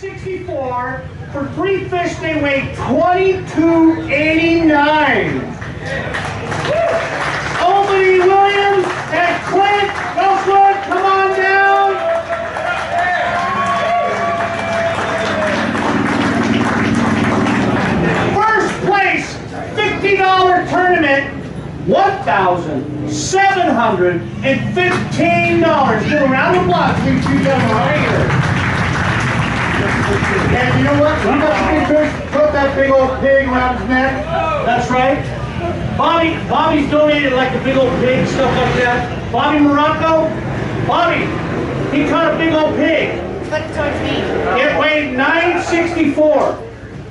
964 for 3 fish. They weigh 2289. Obedie Williams and Clint Groenewold, come on down. First place, $50 tournament, $1,715. Give a round of applause for these two gentlemen right here. And you know what? We got the big fish. Put that big old pig around his neck. That's right. Bobby's donated like the big old pig, stuff like that. Bobby Morocco, Bobby, he caught a big old pig. Put it towards me. It weighed 964.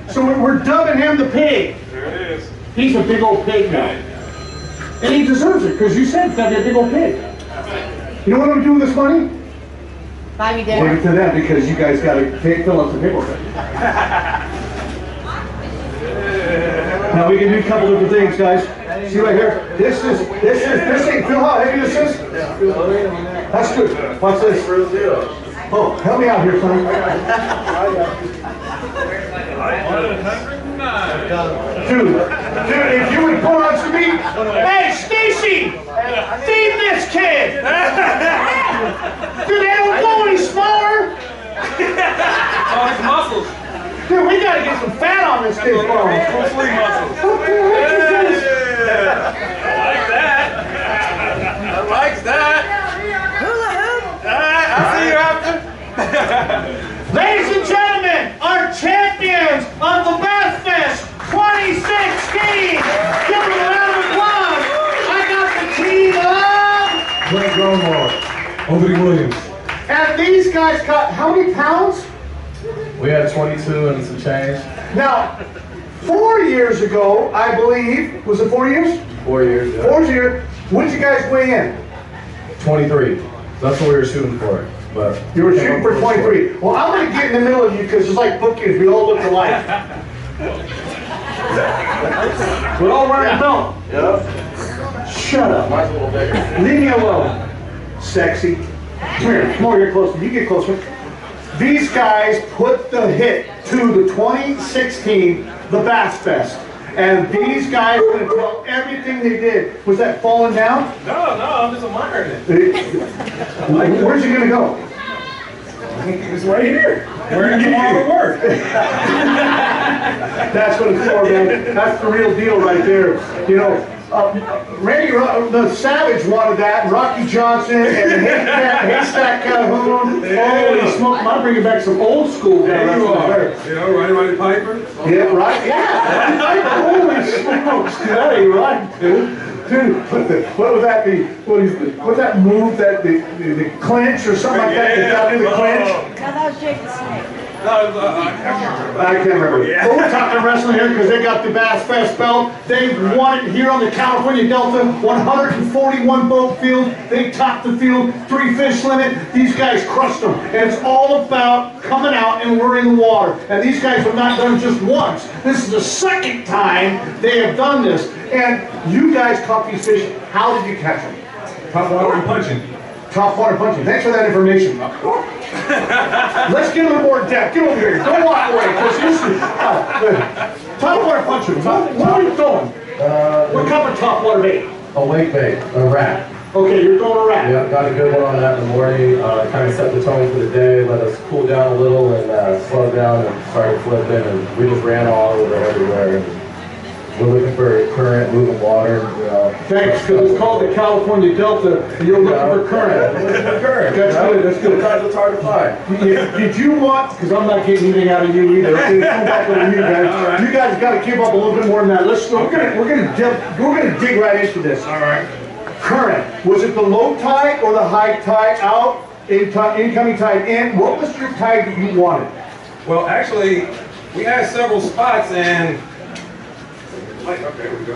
So we're dubbing him the pig. There it is. He's a big old pig now. And he deserves it, because you said it's got to be a big old pig. You know what I'm doing with this money? Buy me Give dinner. it to them, because you guys got to fill up the paperwork. Now we can do a couple different things, guys. See right here? This ain't, feel how heavy this is? That's good. Watch this. Oh, help me out here, son. Dude, if you would pull out some meat. Hey, Stacy! Feed this kid! Dude, they don't go any smaller! Oh, it's muscles. Dude, we gotta get some fat on this kid's bones. Full sleeve muscles. What the heck is this? I like that. I like that. Hula hoop. I'll see you after. Ladies and gentlemen, our champions of the Bassfest 2016! Give them a round of applause! I got the team of Clint Groenewold, Obedie Williams. And these guys caught how many pounds? We had 22 and some change. Now, 4 years ago, I believe, was it 4 years? 4 years, yeah. 4 years. What did you guys weigh in? 23. That's what we were shooting for. But You were shooting for 23. Well, I'm going to get in the middle of you because it's like bookings. We all look alike. We're all wearing a belt. Yep. Shut up. Mine's a little bigger. Leave me alone. Sexy. Come here. Come over here closer. You get closer. These guys put the hit to the 2016, the Bassfest. And these guys are going to tell everything they did. Was that falling down? No, I'm just admiring it. Where's he going to go? It's right here. We're going to tomorrow to work. That's what it's for, man. That's the real deal right there. You know, Randy, the Savage wanted that, Rocky Johnson, and the Haystack Calhoun. Holy smoke, I'm bringing back some old school guys. There you are. You know, Roddy Piper. Yeah, right? Yeah. Holy smokes, dude, that ain't right, dude. Dude, what would that be? What's that move, that the clinch or something like that? Did that do the clinch? No, that was Jake the Snake. No, I can't remember. I can't remember. Yeah. But we're talking wrestling here because they got the Bassfest belt. They won it here on the California Delta, 141 boat field. They topped the field, 3 fish limit. These guys crushed them. And it's all about coming out and luring the water. And these guys have not done it just once. This is the second time they have done this. And you guys caught these fish. How did you catch them? Top water and punching. Top water punching. Thanks for that information. Let's get a little more depth. Get over here. Don't walk away. Top water punching. Where are you going? What kind of top water bait? A wake bait, a rat. Okay, you're throwing a rat. Yeah, got a good one on that in the morning. Kind of set the tone for the day, let us cool down a little and slow down and started flipping. And we just ran all over everywhere. We're looking for current, moving water. Thanks, because it's called the California Delta, and you're looking for current. Current. That's good, that's good. Sometimes it's hard to find. Did you want, because I'm not getting anything out of you either, okay, come back over you guys. You guys got to keep up a little bit more than that. We're gonna dig right into this. All right. Current, was it the low tide or the high tide out, incoming tide in? What was your tide that you wanted? Well, actually, we had several spots and okay, here we go.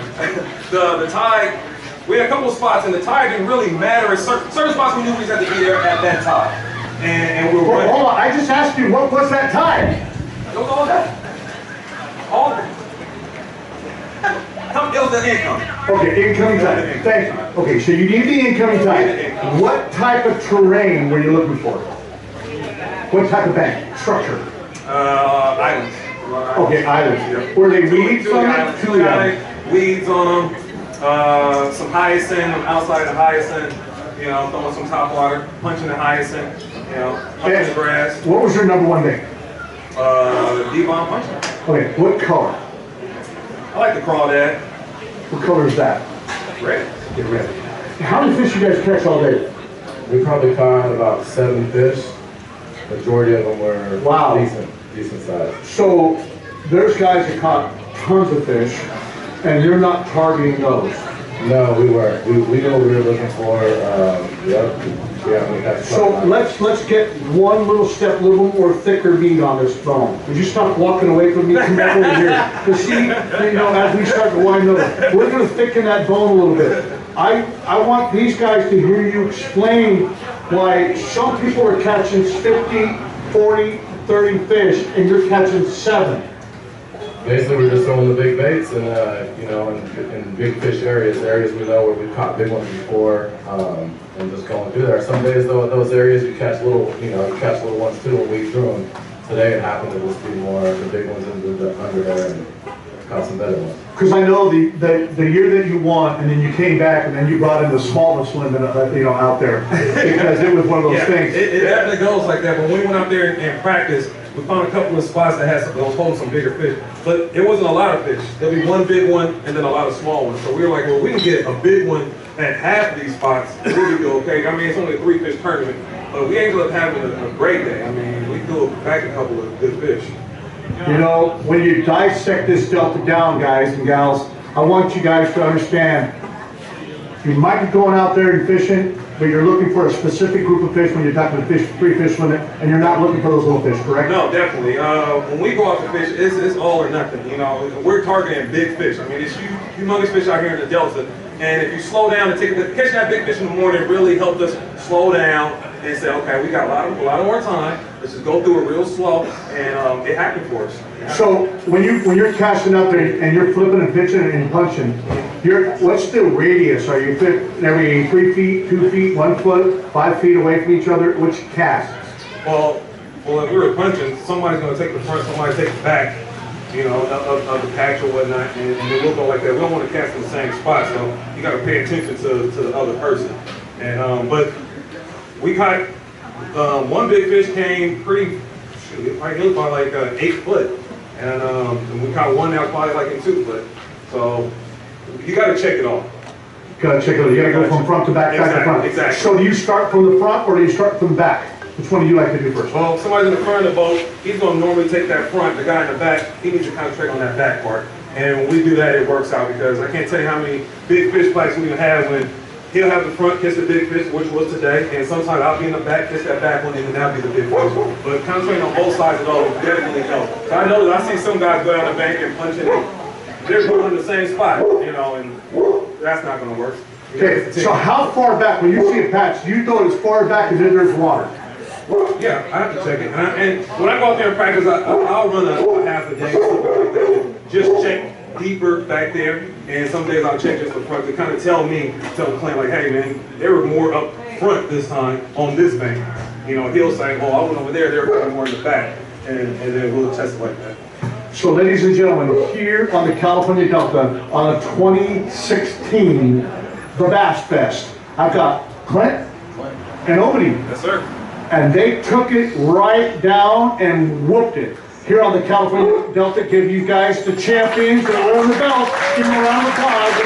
The tide, we had a couple of spots and the tide didn't really matter. Certain spots we knew we just had to be there at that tide. And we were running. Hold on, I just asked you, what was that tide? It was all that. All that. It was the incoming. Okay, incoming tide. Thank you. Okay, so you need the incoming tide. What type of terrain were you looking for? What type of bank? Structure? Islands. Okay, islands. Yep. Were they weeds Two on islands. it? Two islands. Weeds on them. Some hyacinth outside the hyacinth. You know, throwing some top water, punching the hyacinth. You know, punching the grass. What was your number one day? D-bomb punching. Okay, what color? I like the crawdad. What color is that? Red. Get red. How many fish you guys catch all day? We probably caught about 7 fish. Majority of them were Wow. decent size. So there's guys that caught tons of fish, and you're not targeting those. No, we weren't. We knew what we were looking for. Yep. Yeah, we had So let's get one little step, a little more thicker meat on this bone. Would you stop walking away from me? Come back over here. Because see, you know, as we start to wind up, we're going to thicken that bone a little bit. I want these guys to hear you explain why some people are catching 50, 40, 30 fish, and you're catching 7. Basically, we're just throwing the big baits and, you know, in big fish areas we know where we've caught big ones before, and just going through there. Some days, though, in those areas, you catch little, you know, you catch little ones too when we threw them. Today, it happened to just be more the big ones under there and caught some better ones. Because I know the year that you won, and then you came back, and then you brought in the smallest limit, you know, out there, because it was one of those things. It definitely goes like that. But when we went out there and practiced, we found a couple of spots that had those holding some bigger fish, but it wasn't a lot of fish. There'll be one big one and then a lot of small ones. So we were like, well, we can get a big one at half of these spots, we'll be okay. I mean, it's only a 3-fish tournament, but we ended up having a great day. I mean, we threw back a couple of good fish. You know, when you dissect this delta down, guys and gals, I want you guys to understand, you might be going out there and fishing, but you're looking for a specific group of fish when you're talking the 3-fish limit, and you're not looking for those little fish, correct? No, definitely. When we go out to fish, it's all or nothing. You know, we're targeting big fish. I mean, it's humongous fish out here in the Delta, and if you slow down and catching that big fish in the morning really helped us slow down and say, okay, we got a lot more time. Let's just go through it real slow, and it happened for us. So when you're casting up there and you're flipping and pitching and punching, what's the radius? Are you every 3 feet, 2 feet, 1 foot, 5 feet away from each other? Which casts? Well, if we were punching, somebody's going to take the front, somebody take the back, you know, of the patch or whatnot, and then we'll go like that. We don't want to cast in the same spot, so you got to pay attention to the other person. And but we caught one big fish came pretty. He was probably like 8 foot, and we caught one that was probably like in 2 foot. So you got to check it all. Gotta check it out. You gotta go from front to back, back to front. Exactly. So do you start from the front or do you start from the back? Which one do you like to do first? Well, if somebody's in the front of the boat, he's going to normally take that front. The guy in the back, he needs to concentrate on that back part. And when we do that, it works out because I can't tell you how many big fish fights we have when he'll have the front kiss the big fish, which was today, and sometimes I'll be in the back, kiss that back one, and then that'll be the big fish. But concentrating on both sides of those definitely helps. So I know that I see some guys go down the bank and punch it. They're going in the same spot, you know, and that's not going to work. Okay, so how far back, when you see a patch, do you go as far back as there's water? Yeah, I have to check it. And when I go out there and practice, I'll run a half a day, something like that. Just check deeper back there. And some days I'll check just the front to kind of tell Clint, like, hey man, they were more up front this time on this bank. You know, he'll say, oh, I went over there, they're kind of more in the back. And then we'll test it like that. So ladies and gentlemen, here on the California Delta, on a 2016, the Bassfest, I've got Clint and Obedie. Yes, sir. And they took it right down and whooped it. Here on the California Delta, give you guys the champions that are on the belt. Give them a round of applause.